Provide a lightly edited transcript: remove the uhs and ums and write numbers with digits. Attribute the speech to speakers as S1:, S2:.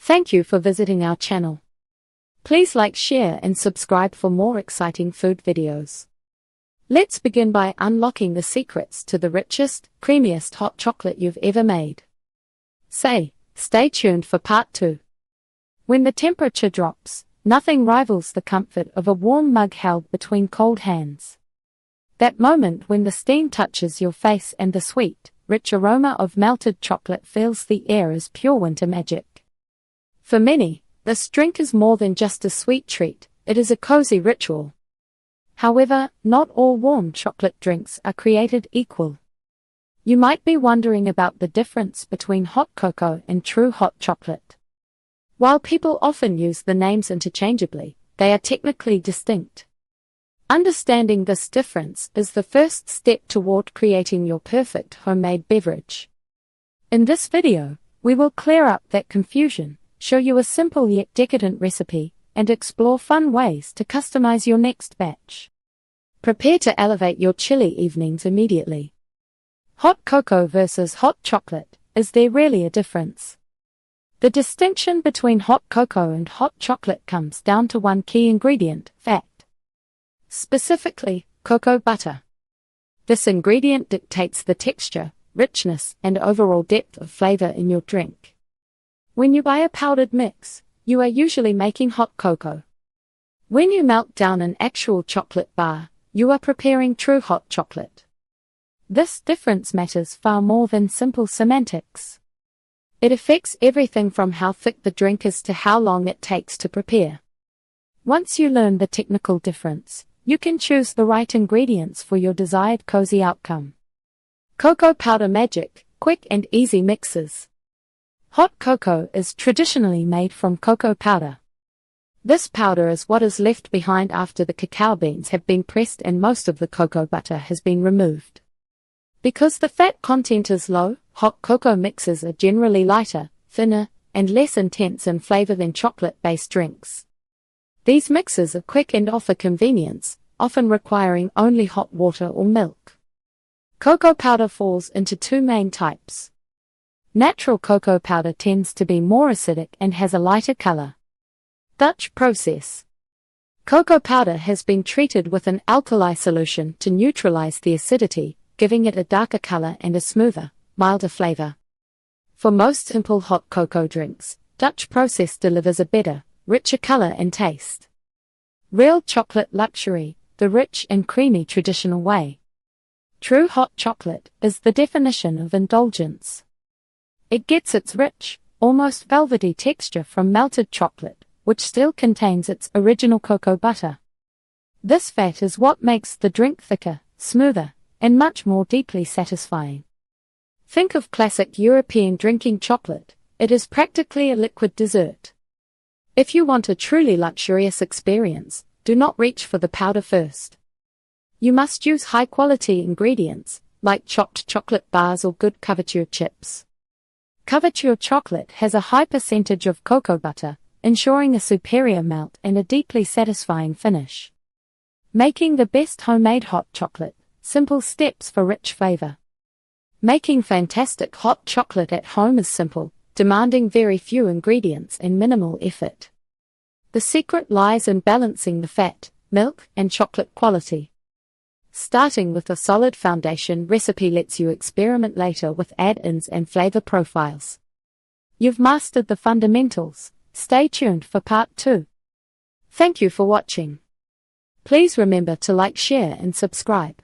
S1: Thank you for visiting our channel. Please like, share and subscribe for more exciting food videos. Let's begin by unlocking the secrets to the richest, creamiest hot chocolate you've ever made. Stay tuned for part 2. When the temperature drops, nothing rivals the comfort of a warm mug held between cold hands. That moment when the steam touches your face and the sweet, rich aroma of melted chocolate fills the air as pure winter magic. For many, this drink is more than just a sweet treat, it is a cozy ritual. However, not all warm chocolate drinks are created equal. You might be wondering about the difference between hot cocoa and true hot chocolate. While people often use the names interchangeably, they are technically distinct. Understanding this difference is the first step toward creating your perfect homemade beverage. In this video, we will clear up that confusion, show you a simple yet decadent recipe, and explore fun ways to customize your next batch. Prepare to elevate your chilly evenings immediately. Hot cocoa versus hot chocolate, is there really a difference? The distinction between hot cocoa and hot chocolate comes down to one key ingredient, fat. Specifically, cocoa butter. This ingredient dictates the texture, richness, and overall depth of flavor in your drink. When you buy a powdered mix, you are usually making hot cocoa. When you melt down an actual chocolate bar, you are preparing true hot chocolate. This difference matters far more than simple semantics. It affects everything from how thick the drink is to how long it takes to prepare. Once you learn the technical difference, you can choose the right ingredients for your desired cozy outcome. Cocoa powder magic, quick and easy mixes. Hot cocoa is traditionally made from cocoa powder. This powder is what is left behind after the cacao beans have been pressed and most of the cocoa butter has been removed. Because the fat content is low, hot cocoa mixes are generally lighter, thinner, and less intense in flavor than chocolate-based drinks. These mixes are quick and offer convenience, often requiring only hot water or milk. Cocoa powder falls into two main types. Natural cocoa powder tends to be more acidic and has a lighter color. Dutch process. Cocoa powder has been treated with an alkali solution to neutralize the acidity, giving it a darker color and a smoother, milder flavor. For most simple hot cocoa drinks, Dutch process delivers a better, richer color and taste. Real chocolate luxury, the rich and creamy traditional way. True hot chocolate is the definition of indulgence. It gets its rich, almost velvety texture from melted chocolate, which still contains its original cocoa butter. This fat is what makes the drink thicker, smoother, and much more deeply satisfying. Think of classic European drinking chocolate, it is practically a liquid dessert. If you want a truly luxurious experience, do not reach for the powder first. You must use high-quality ingredients, like chopped chocolate bars or good couverture chips. Couverture chocolate has a high percentage of cocoa butter, ensuring a superior melt and a deeply satisfying finish. Making the best homemade hot chocolate, simple steps for rich flavor. Making fantastic hot chocolate at home is simple, demanding very few ingredients and minimal effort. The secret lies in balancing the fat, milk, and chocolate quality. Starting with a solid foundation recipe lets you experiment later with add-ins and flavor profiles. You've mastered the fundamentals. Stay tuned for part 2. Thank you for watching. Please remember to like, share and subscribe.